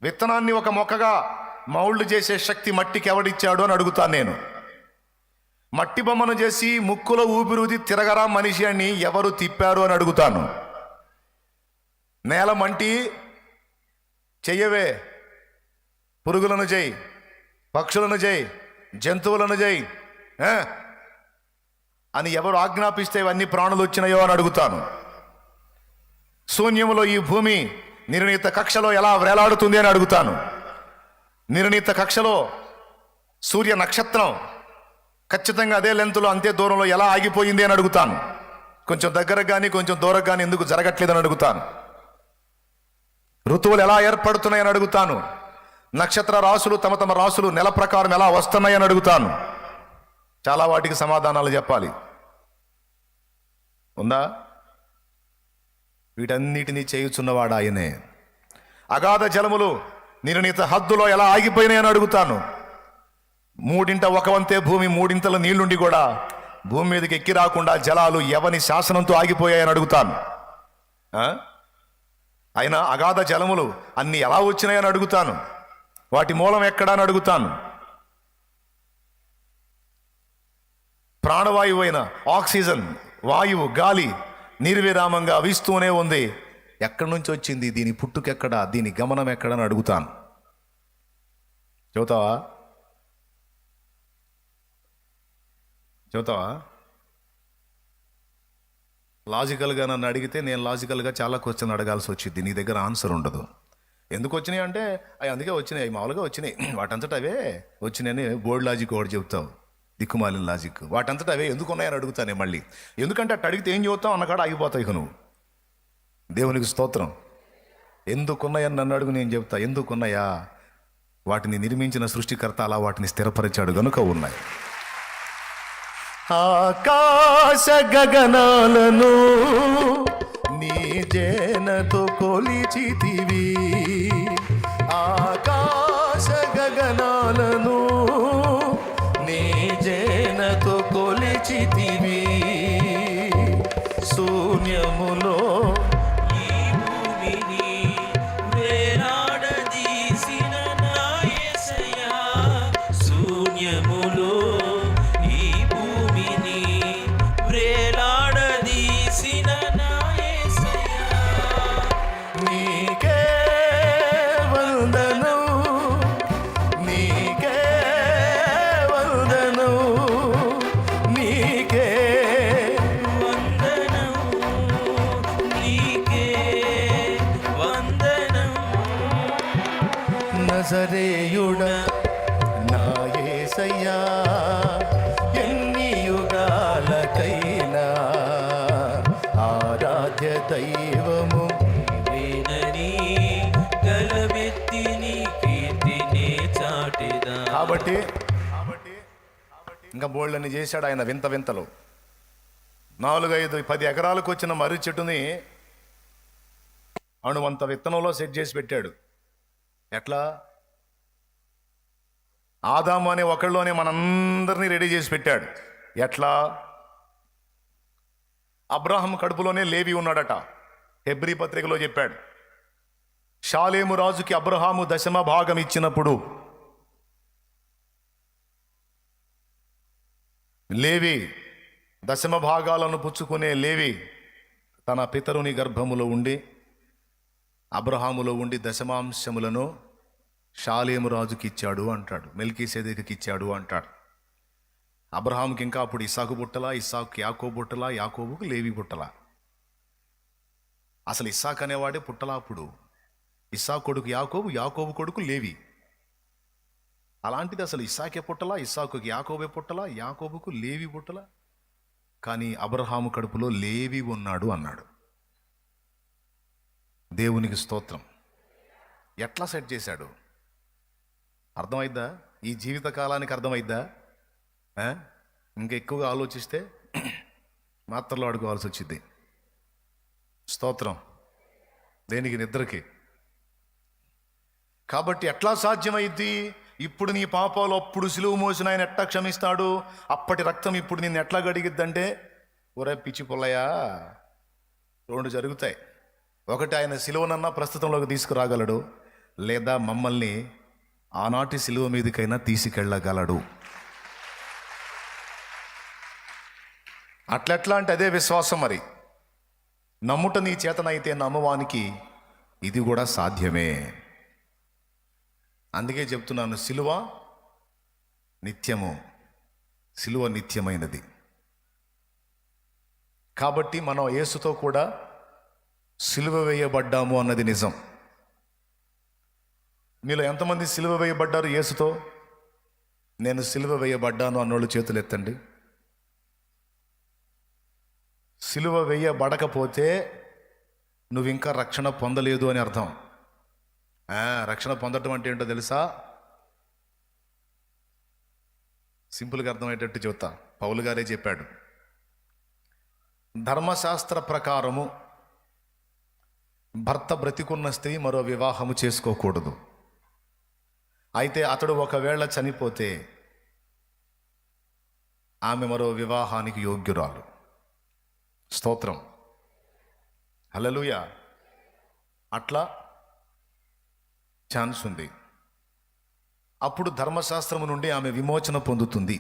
విత్తనాన్ని ఒక మొక్కగా మౌల్డ్ చేసే శక్తి మట్టికి ఎవడిచ్చాడు అని అడుగుతాను నేను. మట్టి బొమ్మను చేసి ముక్కులో ఊపిరిది తిరగరా మనిషి అని ఎవరు తిప్పారు అని అడుగుతాను. నేల మంటి చెయ్యవే, పురుగులను చేయి, పక్షులను చేయి, జంతువులను చేయి అని ఎవరు ఆజ్ఞాపిస్తే ఇవన్నీ ప్రాణులు వచ్చినాయో అని అడుగుతాను. శూన్యములో ఈ భూమి నిర్ణీత కక్షలో ఎలా వేలాడుతుంది అని అడుగుతాను. నిర్ణీత కక్షలో సూర్య నక్షత్రం ఖచ్చితంగా అదే లెంత్లో అంతే దూరంలో ఎలా ఆగిపోయింది అని అడుగుతాను. కొంచెం దగ్గరకు కానీ కొంచెం దూరకు కానీ ఎందుకు జరగట్లేదని అడుగుతాను. ఋతువులు ఎలా ఏర్పడుతున్నాయని అడుగుతాను. నక్షత్ర రాసులు తమ తమ రాసులు నెల ప్రకారం ఎలా వస్తున్నాయని అడుగుతాను. చాలా వాటికి సమాధానాలు చెప్పాలి. ఉందా? వీటన్నిటినీ చేయుచున్నవాడు ఆయనే. అగాధ జలములు నిర్ణీత హద్దులో ఎలా ఆగిపోయినాయని అడుగుతాను. మూడింట ఒక వంతే భూమి, మూడింతల నీళ్లుండి కూడా భూమి మీదకి ఎక్కి రాకుండా జలాలు ఎవని శాసనంతో ఆగిపోయాయని అడుగుతాను. అయినా అగాధ జలములు అన్ని ఎలా వచ్చినాయని అడుగుతాను. వాటి మూలం ఎక్కడా అని అడుగుతాను. ప్రాణవాయువు అయిన ఆక్సిజన్ వాయువు గాలి నిర్విరామంగా వీస్తూనే ఉంది. ఎక్కడి నుంచి వచ్చింది? దీని పుట్టుకెక్కడా? దీని గమనం ఎక్కడని అడుగుతాను. చెబుతావా? లాజికల్గా నన్ను అడిగితే నేను లాజికల్గా చాలా క్వశ్చన్ అడగాల్సి వచ్చింది. నీ దగ్గర ఆన్సర్ ఉండదు. ఎందుకు వచ్చినాయి అంటే అవి అందుకే వచ్చినాయి, మామూలుగా వచ్చినాయి, వాటంతటా అవే వచ్చినాయని బోర్డు లాజిక్ ఒకటి చెబుతావు, దిక్కుమాలిన లాజిక్. వాటంతటా అవే ఎందుకు ఉన్నాయని అడుగుతానే మళ్ళీ. ఎందుకంటే అట్టు అడిగితే ఏం చెబుతావు అన్నకాడ ఆగిపోతావు ఇక నువ్వు. దేవునికి స్తోత్రం. ఎందుకున్నాయని నన్ను అడుగు, నేను చెబుతా. ఎందుకున్నాయా? వాటిని నిర్మించిన సృష్టికర్త అలా వాటిని స్థిరపరిచాడు గనుక ఉన్నాయి. ఆకాశ గగనాలను నీ జేనతో కొలిచితివి. ఆకాశ గగనాలను నీ జేనతో కొలిచితివి. శూన్యములో ఈ భూమిని వేలాడదీసిన నా యేసయ్యా, శూన్యములో ఈ భూమిని వేలాడదీసిన నా యేసయ్యా, నీకే వందనం, నీకే వందనం, నీకే వందనం, నీకే వందనం. నజరేయుడా నా యేసయ్యా, ఎన్ని యుగాలకైనా ఆరాధ్య దైవము వేనని గలమెత్తి నీ కీర్తిని చాటెదా. కాబట్టి ఇంకా బోళ్ళని చేశాడు ఆయన వింత వింతలు. 4-5-10 ఎకరాలకు వచ్చిన మర్రి చెట్టుని అణువంత విత్తనంలో సెట్ చేసి పెట్టాడు. ఎట్లా? ఆదాము అనే ఒకళ్ళలోనే మనందరినీ రెడీ చేసి పెట్టాడు. ఎట్లా? అబ్రాహం కడుపులోనే లేవి ఉన్నాడట. హెబ్రీ పత్రికలో చెప్పాడు. షాలేము రాజుకి అబ్రహాము 10వ భాగం ఇచ్చినప్పుడు లేవి 10వ భాగాలను పుచ్చుకునే లేవి తన పితరుని గర్భములో ఉండి అబ్రహాములో ఉండి 10వ షాలేము రాజుకి ఇచ్చాడు అంటాడు. మెల్కీసెదెకుకి ఇచ్చాడు అంటాడు. అబ్రహాముకి ఇంకా అప్పుడు ఇస్సాకు పుట్టలా, ఇస్సాకు యాకోబు పుట్టలా, యాకోబుకు లేవి పుట్టలా. అసలు ఇస్సాకు అనేవాడే పుట్టలా అప్పుడు. ఇస్సాకు కొడుకు యాకోబు, యాకోబు కొడుకు లేవి. అలాంటిది అసలు ఇస్సాకే పుట్టలా, ఇస్సాకుకి యాకోబే పుట్టలా, యాకోబుకు లేవి పుట్టలా. కానీ అబ్రహాము కడుపులో లేవి ఉన్నాడు అన్నాడు. దేవునికి స్తోత్రం. ఎట్లా సెట్ చేశాడు? అర్థమైద్దా? ఈ జీవిత కాలానికి అర్థమైద్దా? ఇంకా ఎక్కువగా ఆలోచిస్తే మాత్రలో అడుకోవాల్సి వచ్చింది. స్తోత్రం. దేనికి? నిద్రకి. కాబట్టి ఎట్లా సాధ్యమైద్ది? ఇప్పుడు నీ పాపాలు అప్పుడు సిలువ మోసిన ఆయన ఎట్లా క్షమిస్తాడు? అప్పటి రక్తం ఇప్పుడు నిన్ను ఎట్లా గడిగిద్దంటే, ఒరే పిచ్చి పుల్లయ్యా, 2 జరుగుతాయి. ఒకటి, ఆయన సిలువనన్నా ప్రస్తుతంలోకి తీసుకురాగలడు. లేదా మమ్మల్ని ఆనాటి సిలువ మీదకైనా తీసుకెళ్ళగలడు. అట్లెట్లా అంటే అదే విశ్వాసం. మరి నమ్ముట నీ చేతనైతే నమ్మవానికి ఇది కూడా సాధ్యమే. అందుకే చెప్తున్నాను, సిలువ నిత్యము, సిలువ నిత్యమైనది. కాబట్టి మనం యేసుతో కూడా సిలువ వేయబడ్డాము అన్నది నిజం. మీలో ఎంతమంది సిలువ వేయబడ్డారు యేసుతో? నేను సిలువ వేయబడ్డాను అన్నోళ్ళు చేతులు ఎత్తండి. సిలువ వేయబడకపోతే నువ్వు ఇంకా రక్షణ పొందలేదు అని అర్థం. రక్షణ పొందటం అంటే ఏంటో తెలుసా? సింపుల్గా అర్థమయ్యేటట్టు చెబుతా. పౌలు గారే చెప్పాడు, ధర్మశాస్త్ర ప్రకారము భర్త బ్రతికున్న స్త్రీ మరో వివాహము చేసుకోకూడదు. అయితే అతడు ఒకవేళ చనిపోతే ఆమె మరో వివాహానికి యోగ్యురాలు. స్తోత్రం, హల్లెలూయా. అట్లా ఛాన్స్ ఉంది. అప్పుడు ధర్మశాస్త్రము నుండి ఆమె విమోచన పొందుతుంది.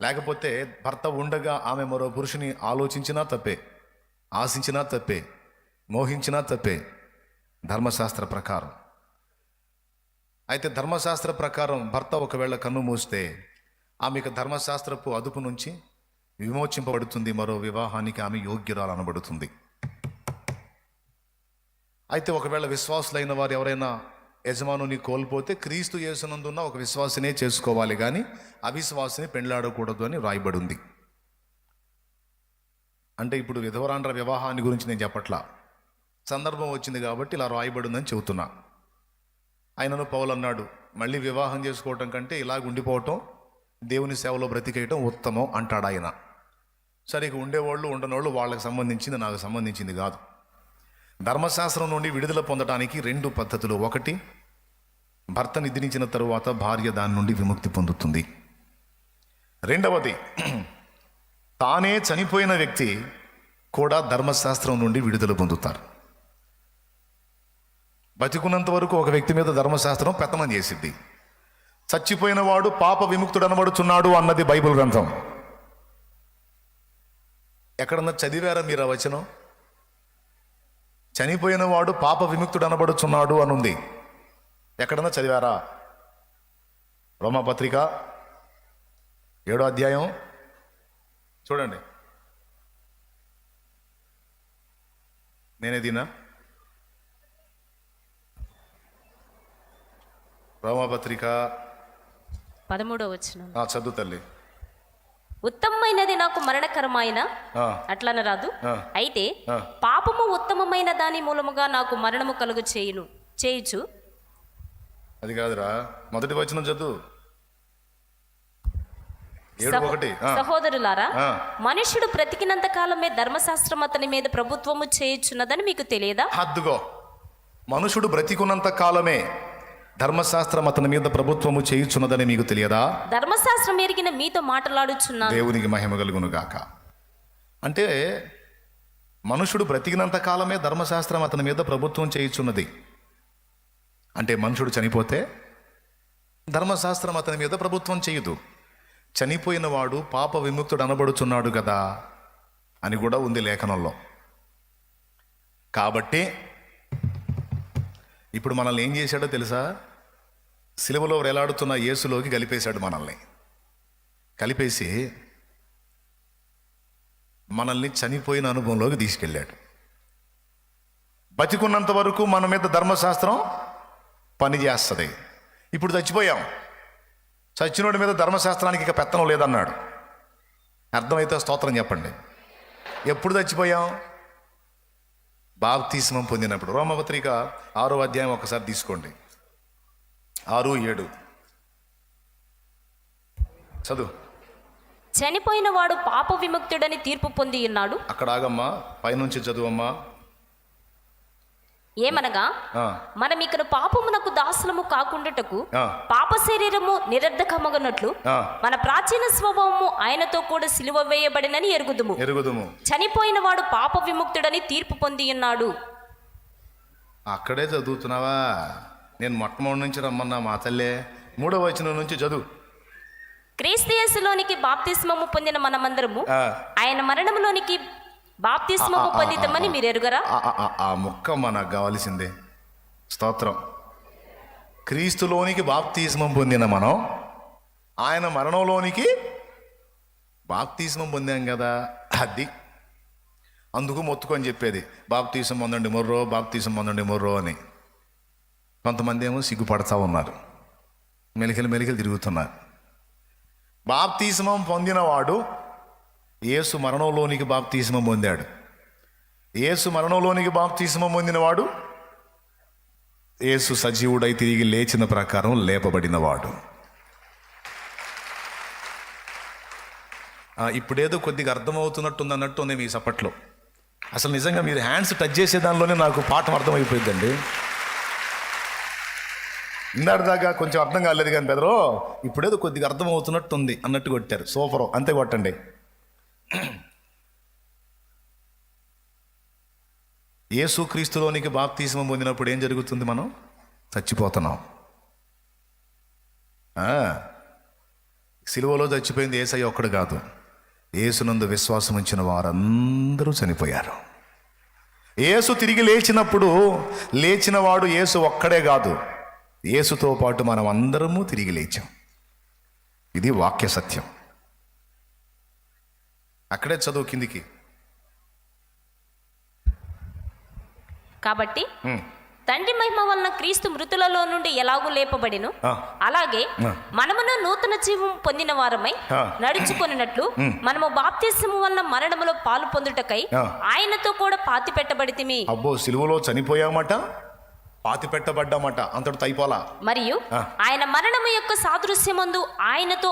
లేకపోతే భర్త ఉండగా ఆమె మరో పురుషుని ఆలోచించినా తప్పే, ఆశించినా తప్పే, మోహించినా తప్పే ధర్మశాస్త్ర ప్రకారం. అయితే ధర్మశాస్త్ర ప్రకారం భర్త ఒకవేళ కన్ను మూస్తే ఆమెకు ధర్మశాస్త్రపు అదుపు నుంచి విమోచింపబడుతుంది, మరో వివాహానికి ఆమె యోగ్యురాలు అనబడుతుంది. అయితే ఒకవేళ విశ్వాసులైన వారు ఎవరైనా యజమానుని కోల్పోతే క్రీస్తు యేసునందున్న ఒక విశ్వాసినే చేసుకోవాలి, కానీ అవిశ్వాసిని పెండ్లాడకూడదు అని రాయబడి ఉంది. అంటే ఇప్పుడు విధవరాండ్ర వివాహాన్ని గురించి నేను చెప్పట్లా, సందర్భం వచ్చింది కాబట్టి ఇలా రాయబడి ఉందని చెబుతున్నా. ఆయనను పౌలు అన్నాడు, మళ్ళీ వివాహం చేసుకోవటం కంటే ఇలాగ ఉండిపోవటం, దేవుని సేవలో బ్రతికేయటం ఉత్తమం అంటాడు ఆయన. సరే, ఇక ఉండేవాళ్ళు ఉండనోళ్ళు వాళ్ళకి సంబంధించింది, నాకు సంబంధించింది కాదు. ధర్మశాస్త్రం నుండి విడుదల పొందడానికి 2 పద్ధతులు. ఒకటి, భర్త నిద్రించిన తరువాత భార్య దాని నుండి విముక్తి పొందుతుంది. రెండవది, తానే చనిపోయిన వ్యక్తి కూడా ధర్మశాస్త్రం నుండి విడుదల పొందుతారు. బతికున్నంత వరకు ఒక వ్యక్తి మీద ధర్మశాస్త్రం పెత్తనం చేసిద్ది. చచ్చిపోయిన వాడు పాప విముక్తుడు అనబడుచున్నాడు అన్నది బైబిల్ గ్రంథం. ఎక్కడన్నా చదివారా మీరు ఆ వచనం? చనిపోయిన వాడు పాప విముక్తుడు అనబడుచున్నాడు అనుంది. ఎక్కడన్నా చదివారా? రోమాపత్రిక 7వ అధ్యాయం చూడండి. నేనే దీనా? రోమాపత్రిక 13వ వచనం. చదువు తల్లి. ఉత్తమమైనది నాకు మరణకరమైన అట్లన రాదు, అయితే పాపము ఉత్తమమైన దాని మూలముగా నాకు మరణము కలుగు చేయుచు. అది కాదురా, మొదటి వచనం చదువు. 7:1. సహోదరులారా, మనుష్యుడు బ్రతికినంత కాలమే ధర్మశాస్త్రం అతని మీద ప్రభుత్వము చేయుచున్నదని మీకు తెలియదా? హద్దుగో, మనుషుడు బ్రతికున్నంత కాలమే ధర్మశాస్త్రం అతని మీద ప్రభుత్వము చేయుచున్నదని మీకు తెలియదా? ధర్మశాస్త్రం ఎరిగిన మీతో మాట్లాడుచున్నాను. దేవునికి మహిమ కలుగును గాక. అంటే మనుషుడు బ్రతికినంత కాలమే ధర్మశాస్త్రం అతని మీద ప్రభుత్వం చేయుచున్నది. అంటే మనుషుడు చనిపోతే ధర్మశాస్త్రం అతని మీద ప్రభుత్వం చేయదు. చనిపోయిన వాడు పాప విముక్తుడు అనబడుచున్నాడు కదా అని కూడా ఉంది లేఖనంలో. కాబట్టి ఇప్పుడు మనల్ని ఏం చేశాడో తెలుసా? సిలువలో వేలాడుతున్న యేసులోకి కలిపేశాడు. మనల్ని కలిపేసి మనల్ని చనిపోయిన అనుభవంలోకి తీసుకెళ్ళాడు. బతికున్నంత వరకు మన మీద ధర్మశాస్త్రం పనిచేస్తుంది. ఇప్పుడు చచ్చిపోయాం, చచ్చినోడి మీద ధర్మశాస్త్రానికి ఇక పెత్తనం లేదన్నాడు. అర్థమైతే స్తోత్రం చెప్పండి. ఎప్పుడు చచ్చిపోయాం? బాప్తిస్మం పొందినప్పుడు. రోమపత్రిక 6వ అధ్యాయం ఒకసారి తీసుకోండి. 6:7 చదువు. చనిపోయిన వాడు పాప విముక్తుడని తీర్పు పొంది ఉన్నాడు. అక్కడ ఆగమ్మా, పైనుంచి చదువమ్మా. ఏమనగా, మనం ఇక్కడ పాపమునకు దాసులము కాకుండాటకు పాప శరీరము నిరర్ధకమగనట్లు మన ప్రాచీన స్వభావము ఆయనతో కూడా సిలువ వేయబడినని ఎరుగుదుము. ఎరుగుదుము. చనిపోయిన వాడు పాప విముక్తుడని తీర్పు పొంది ఉన్నాడు. అక్కడే చదువుతున్నావా? నేను మొట్టమొదటి నుంచి రమ్మన్నా మా తల్లే. 3వ వచనం నుంచి చదువు. క్రీస్తు యేసులోనికి బాప్తిస్మము పొందిన మనమందరము ఆ. ఆయన మరణములోనికి బాప్తిస్మము పొందితమని మీరు ఎరుగరా? ఆ ముక్క మనకు కావాల్సిందే. స్తోత్రం. క్రీస్తులోనికి బాప్తిస్మం పొందిన మనం ఆయన మరణంలోనికి బాప్తిస్మం పొందాం కదా, అది అందుకు మొత్తుకొని చెప్పేది బాప్తీసం పొందండి మొర్రో, బాప్తీసం పొందండి మొర్రో అని. కొంతమంది ఏమో సిగ్గుపడతా ఉన్నారు, మెలికలు తిరుగుతున్నారు. బాప్తీస్మం పొందినవాడు యేసు మరణంలోనికి బాప్తీస్మం పొందాడు. యేసు మరణంలోనికి బాప్తీస్మం పొందినవాడు యేసు సజీవుడై తిరిగి లేచిన ప్రకారం లేపబడినవాడు. ఇప్పుడేదో కొద్దిగా అర్థమవుతున్నట్టుంది అన్నట్టు ఉంది మీ సపట్లో. అసలు నిజంగా మీరు హ్యాండ్స్ టచ్ చేసే దానిలోనే నాకు పాఠం అర్థమైపోయిందండి. ఇందాక కొంచెం అర్థం కాలేదు కానీ బెదరో ఇప్పుడేదో కొద్దిగా అర్థమవుతున్నట్టుంది అన్నట్టు కొట్టారు. సూపరు, అంతే కొట్టండి. యేసుక్రీస్తులోనికి బాప్తిస్మం పొందినప్పుడు ఏం జరుగుతుంది? మనం చచ్చిపోతున్నాం. సిలువలో చచ్చిపోయింది యేసయ్య ఒక్కడు కాదు, యేసునందు విశ్వాసం ఉంచిన వారందరూ చనిపోయారు. యేసు తిరిగి లేచినప్పుడు లేచినవాడు యేసు ఒక్కడే కాదు, యేసుతో పాటు మనం అందరము తిరిగి లేచాం. ఇది వాక్య సత్యం. అక్కడే చదువు కిందికి. కాబట్టి తండ్రి మహిమ వలన క్రీస్తు మృతులలో నుండి ఎలాగూ లేపబడిను, అలాగే మనమును నూతన జీవం పొందిన వారమై నడుచుకొనినట్లు మనము బాప్తిస్మము వలన మరణములో పాలు పొందుటకై ఆయనతో కూడా పాతి పెట్టబడితిమి. అబ్బో, సిలువలో చనిపోయామట, పాతి పెట్టబడ్డామట, అంతటితో అయిపోలా. మరియు ఆయన మరణము యొక్క సాదృశ్యమందు ఆయనతో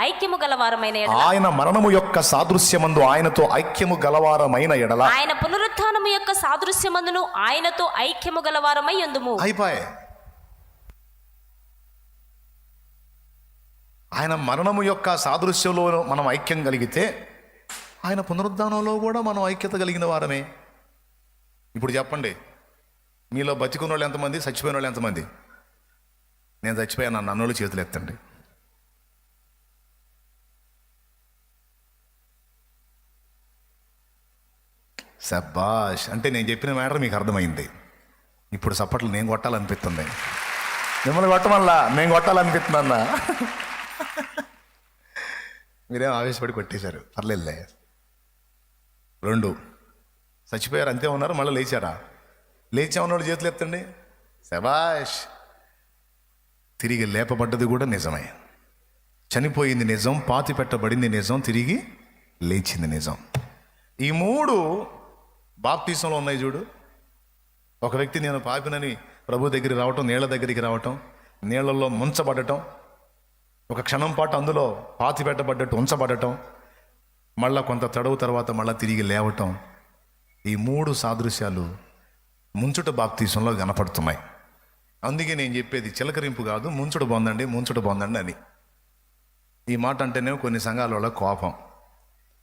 ఐక్యము గలవారమైన ఎడల, ఆయన మరణము యొక్క సాదృశ్యమందు ఆయనతో ఐక్యము గలవారమైన ఎడల, ఆయన పునరుత్థానము యొక్క సాదృశ్యమందును ఆయనతో ఐక్యము గలవారమై యుందుము. అయిపోయే. ఆయన మరణము యొక్క సాదృశ్యంలో మనం ఐక్యం కలిగితే ఆయన పునరుద్ధానంలో కూడా మనం ఐక్యత కలిగిన వారమే. ఇప్పుడు చెప్పండి, మీలో బతికున్న వాళ్ళు ఎంతమంది, చచ్చిపోయిన వాళ్ళు ఎంతమంది? నేను చచ్చిపోయాను అన్నోళ్ళు చేతులు ఎత్తండి. శబ్బాష్. అంటే నేను చెప్పిన మ్యాటర్ మీకు అర్థమైంది. ఇప్పుడు చప్పట్లు నేను కొట్టాలనిపిస్తుంది, మిమ్మల్ని కొట్టమల్లా నేను కొట్టాలనిపిస్తుందన్నా. మీరేం ఆవేశపడి కొట్టేశారు, పర్లేదులే. 2 చచ్చిపోయారు, అంతే ఉన్నారు, మళ్ళీ లేచారా? లేచామన్నాడు చేతులు ఎత్తండి. శబాష్. తిరిగి లేపబడ్డది కూడా నిజమే. చనిపోయింది నిజం, పాతి పెట్టబడింది నిజం, తిరిగి లేచింది నిజం. ఈ 3 బాప్తిసంలో ఉన్నాయి చూడు. ఒక వ్యక్తి నేను పాపినని ప్రభు దగ్గరికి రావటం, నీళ్ల దగ్గరికి రావటం, నీళ్లలో ముంచబడటం, ఒక క్షణం పాటు అందులో పాతి పెట్టబడ్డట్టు ఉంచబడటం, మళ్ళా కొంత తడవు తర్వాత మళ్ళీ తిరిగి లేవటం. ఈ 3 సాదృశ్యాలు ముంచుట బాప్తీసంలో కనపడుతున్నాయి. అందుకే నేను చెప్పేది చిలకరింపు కాదు, ముంచుట పొందండి అని. ఈ మాట అంటేనే కొన్ని సంఘాల వాళ్ళ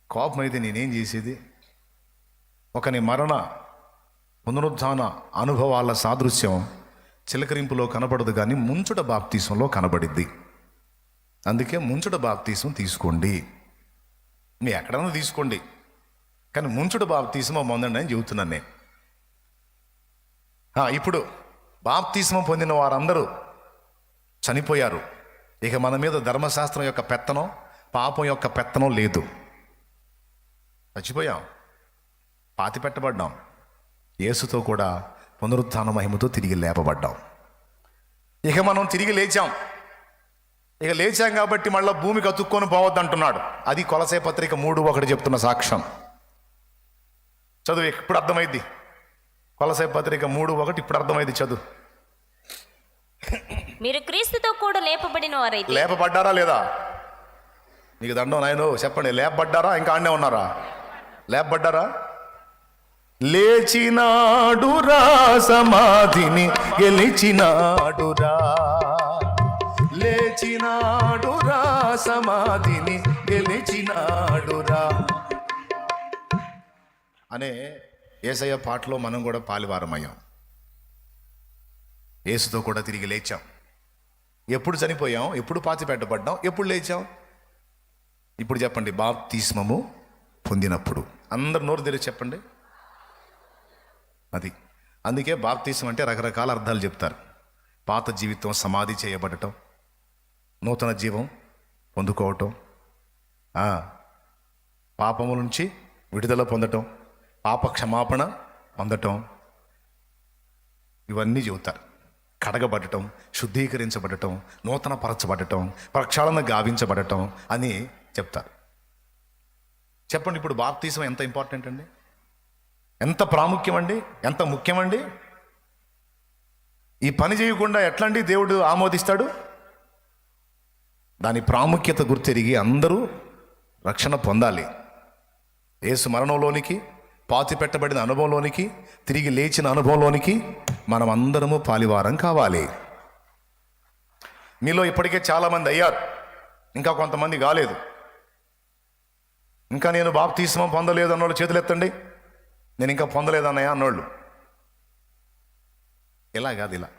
కోపం అయితే నేనేం చేసేది? ఒకని మరణ పునరుద్ధాన అనుభవాల సాదృశ్యం చిలకరింపులో కనబడదు, కానీ ముంచుట బాప్తీసంలో కనబడిద్ది. అందుకే ముంచుట బాప్తీసం తీసుకోండి. మీ ఎక్కడన్నా తీసుకోండి, కానీ ముంచుట బాప్తీసం పొందండి అని చెబుతున్నాను నేను. ఇప్పుడు బాప్తిస్మం పొందిన వారందరూ చనిపోయారు. ఇక మన మీద ధర్మశాస్త్రం యొక్క పెత్తనం, పాపం యొక్క పెత్తనం లేదు. చచ్చిపోయాం, పాతి పెట్టబడ్డాం, యేసుతో కూడా పునరుత్థాన మహిమతో తిరిగి లేపబడ్డాం. ఇక మనం తిరిగి లేచాం. ఇక లేచాం కాబట్టి మళ్ళీ భూమికి అతుక్కొని పోవద్దంటున్నాడు. అది కొలసే పత్రిక 3:1 చెప్తున్న సాక్ష్యం. చదువు, ఇప్పుడు అర్థమైంది. కొలసే పత్రిక 3:1 ఇప్పుడు అర్థమైంది, చదువు. మీరు క్రీస్తుతో కూడా లేపబడిన వారైతే. లేపబడ్డారా లేదా? నీకు దండం నాయనో, చెప్పండి. లేపబడ్డారా? ఇంకా ఆడనే ఉన్నారా? లేపబడ్డారా? లేచినాడురా, సమాధిని గెలిచినాడురా, లేచినాడురా, సమాధిని గెలిచినాడురా అనే యేసయ్య పాటలో మనం కూడా పాలివారమయ్యాం. యేసుతో కూడా తిరిగి లేచాం. ఎప్పుడు చనిపోయాం, ఎప్పుడు పాతిపెట్టబడ్డాం, ఎప్పుడు లేచాం? ఇప్పుడు చెప్పండి, బాప్తిస్మము పొందినప్పుడు. అందరు నోరు తెరిచి చెప్పండి. అది అందుకే బాప్తిస్మం అంటే రకరకాల అర్థాలు చెప్తారు. పాత జీవితం సమాధి చేయబడటం, నూతన జీవం పొందుకోవటం, పాపము నుంచి విడుదల పొందటం, పాప క్షమాపణ పొందటం, ఇవన్నీ చెబుతారు. కడగబడటం, శుద్ధీకరించబడటం, నూతన పరచబడటం, ప్రక్షాళన గావించబడటం అని చెప్తారు. చెప్పండి, ఇప్పుడు బాప్తిసం ఎంత ఇంపార్టెంట్ అండి, ఎంత ప్రాముఖ్యమండి, ఎంత ముఖ్యమండి? ఈ పని చేయకుండా ఎట్లండి దేవుడు ఆమోదిస్తాడు? దాని ప్రాముఖ్యత గుర్తెరిగి అందరూ రక్షణ పొందాలి. యేసు మరణంలోనికి, పాతి పెట్టబడిన అనుభవంలోనికి, తిరిగి లేచిన అనుభవంలోనికి మనం అందరము పాలివారం కావాలి. మీలో ఇప్పటికే చాలామంది అయ్యారు, ఇంకా కొంతమంది కాలేదు. ఇంకా నేను బాప్తిస్మం పొందలేదు అన్నోళ్ళు చేతులు ఎత్తండి. నేను ఇంకా పొందలేదన్నయ్య అన్నోళ్ళు. ఇలా కాదు, ఇలా.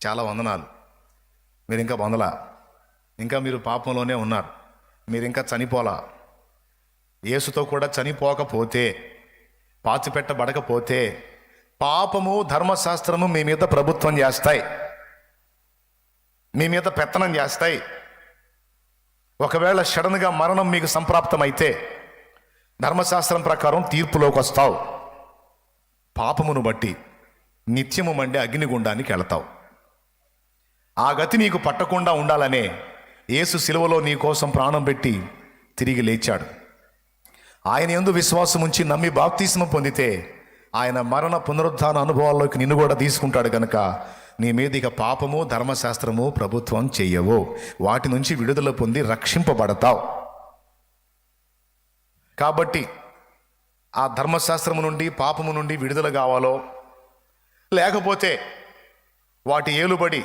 చాలా వందనాలు, మీరు ఇంకా పొందలా, ఇంకా మీరు పాపంలోనే ఉన్నారు, మీరు ఇంకా చనిపోలా. యేసుతో కూడా చనిపోకపోతే, పాతిపెట్టబడకపోతే పాపము ధర్మశాస్త్రము మీ మీద ప్రభుత్వం చేస్తాయి, మీ మీద పెత్తనం చేస్తాయి. ఒకవేళ సడన్గా మరణం మీకు సంప్రాప్తమైతే ధర్మశాస్త్రం ప్రకారం తీర్పులోకి వస్తావు. పాపమును బట్టి నిత్యము మండే అగ్నిగుండానికి వెళతావు. ఆ గతి నీకు పట్టకుండా ఉండాలనే యేసు శిలువలో నీ కోసం ప్రాణం పెట్టి తిరిగి లేచాడు. ఆయన యందు విశ్వాసం ఉంచి నమ్మి బాప్తిస్మం పొందితే ఆయన మరణ పునరుద్ధాన అనుభవాల్లోకి నిన్ను కూడా తీసుకుంటాడు కనుక నీ మీద ఇక పాపము ధర్మశాస్త్రము ప్రభుత్వం చెయ్యవు. వాటి నుంచి విడుదల పొంది రక్షింపబడతావు. కాబట్టి ఆ ధర్మశాస్త్రము నుండి, పాపము నుండి విడుదల కావాలో, లేకపోతే వాటి ఏలుబడి,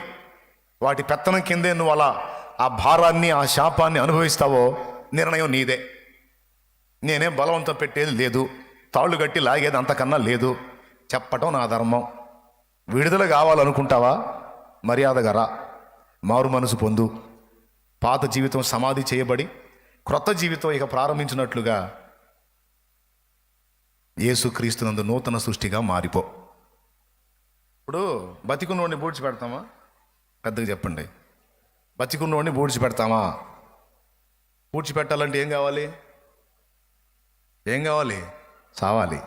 వాటి పెత్తనం కిందే నువ్వు అలా ఆ భారాన్ని, ఆ శాపాన్ని అనుభవిస్తావో నిర్ణయం నీదే. నేనేం బలవంతం పెట్టేది లేదు, తాళ్ళు కట్టి లాగేది అంతకన్నా లేదు. చెప్పటం నా ధర్మం. విడుదల కావాలనుకుంటావా? మర్యాదగా రా, మారు మనసు పొందు. పాత జీవితం సమాధి చేయబడి క్రొత్త జీవితం ఇక ప్రారంభించినట్లుగా యేసుక్రీస్తునందు నూతన సృష్టిగా మారిపో. ఇప్పుడు బతికున్నోడిని బూడ్చి పెడతామా? పెద్దగా చెప్పండి. బతికున్నోడిని బూడ్చి పెడతామా? పూడ్చి పెట్టాలంటే ఏం కావాలి? ఏం కావాలి? చావాలి.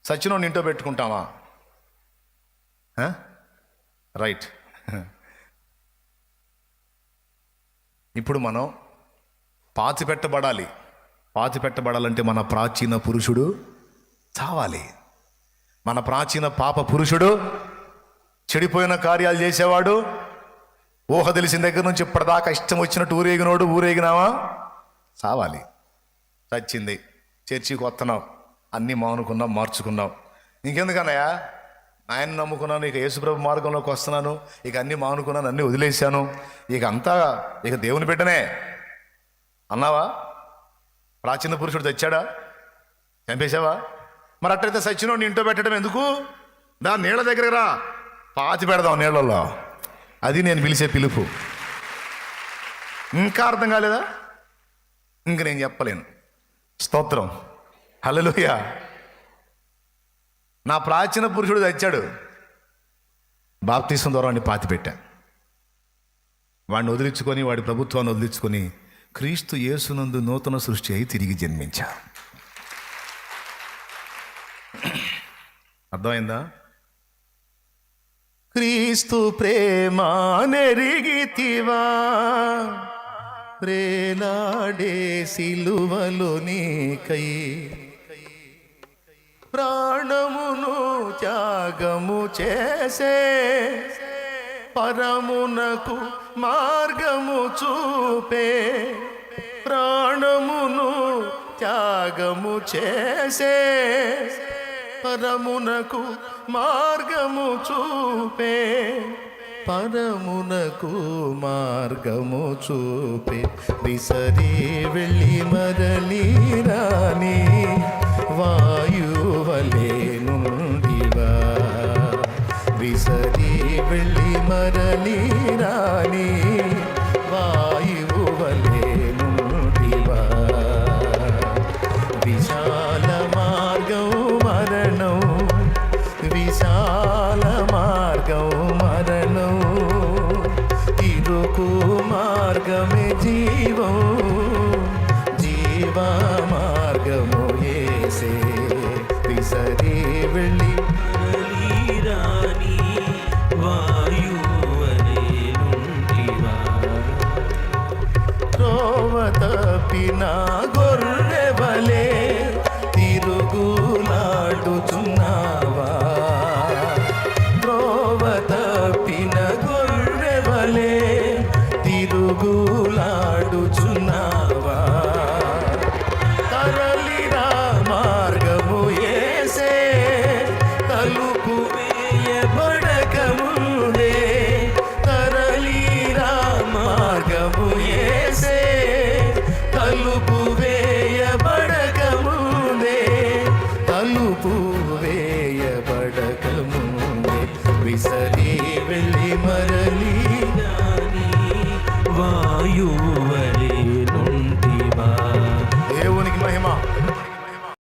సచ్చినోడిని ఇంట్లో పెట్టుకుంటామా? రైట్. ఇప్పుడు మనం పాతి పెట్టబడాలి. పాతి పెట్టబడాలంటే మన ప్రాచీన పురుషుడు చావాలి. మన ప్రాచీన పాప పురుషుడు, చెడిపోయిన కార్యాలు చేసేవాడు, ఊహ తెలిసిన దగ్గర నుంచి ఇప్పటిదాకా ఇష్టం వచ్చినట్టు ఊరేగినావా? చావాలి. చచ్చింది. చర్చికి వస్తున్నావు, అన్నీ మానుకున్నాం, మార్చుకున్నావు. ఇంకెందుకన్నయ్యా, ఆయన నమ్ముకున్నాను, ఇక యేసుప్రభు మార్గంలోకి వస్తున్నాను, ఇక అన్నీ మానుకున్నాను, అన్నీ వదిలేశాను, ఇక అంతా ఇక దేవుని బిడ్డనే అన్నావా? ప్రాచీన పురుషుడు చచ్చాడా? చంపేశావా? మరి అట్టయితే సచ్చినోడిని ఇంట్లో పెట్టడం ఎందుకు? దాని నీళ్ళ దగ్గరకు రా, పాతి పెడదాం నీళ్ళల్లో. అది నేను పిలిచే పిలుపు. ఇంకా అర్థం కాలేదా? ఇంక నేను చెప్పలేను. స్తోత్రం, హల్లెలూయా. నా ప్రాచీన పురుషుడు చచ్చాడు, బాప్తిసం ద్వారా వాడిని పాతి పెట్టా. వాడిని వదిలించుకొని, వాడి ప్రభుత్వాన్ని వదిలించుకొని క్రీస్తు యేసునందు నూతన సృష్టి అయి తిరిగి జన్మించా. అర్థమైందా? క్రీస్తు ప్రేమ నెరిగితివా, ప్రేలాడే సిలువలో నీకై ప్రాణమును త్యాగము చేసే, పరమునకు మార్గము చూపే. ప్రాణమును త్యాగము చేసే, పరమునకు మార్గము చూపే. పరమునకు మార్గము చూపే. విసరి వెళ్ళి మరలి రాని వాయువలే నుండివా, విసరి సరే వెళ్ళి రాని వాయువలే నుండివా త్రోవ తప్పిన గొర్రెవలే తిరుగులాడుచున్నావా త్రోవ తప్పిన గొర్రెవలే తిరుగులాడుచున్నావా తరలిరా మార్గము యేసే తలుపు వేయబడకముందే తరలిరా మార్గము యేసే తలుపు వేయబడకముందే తలుపు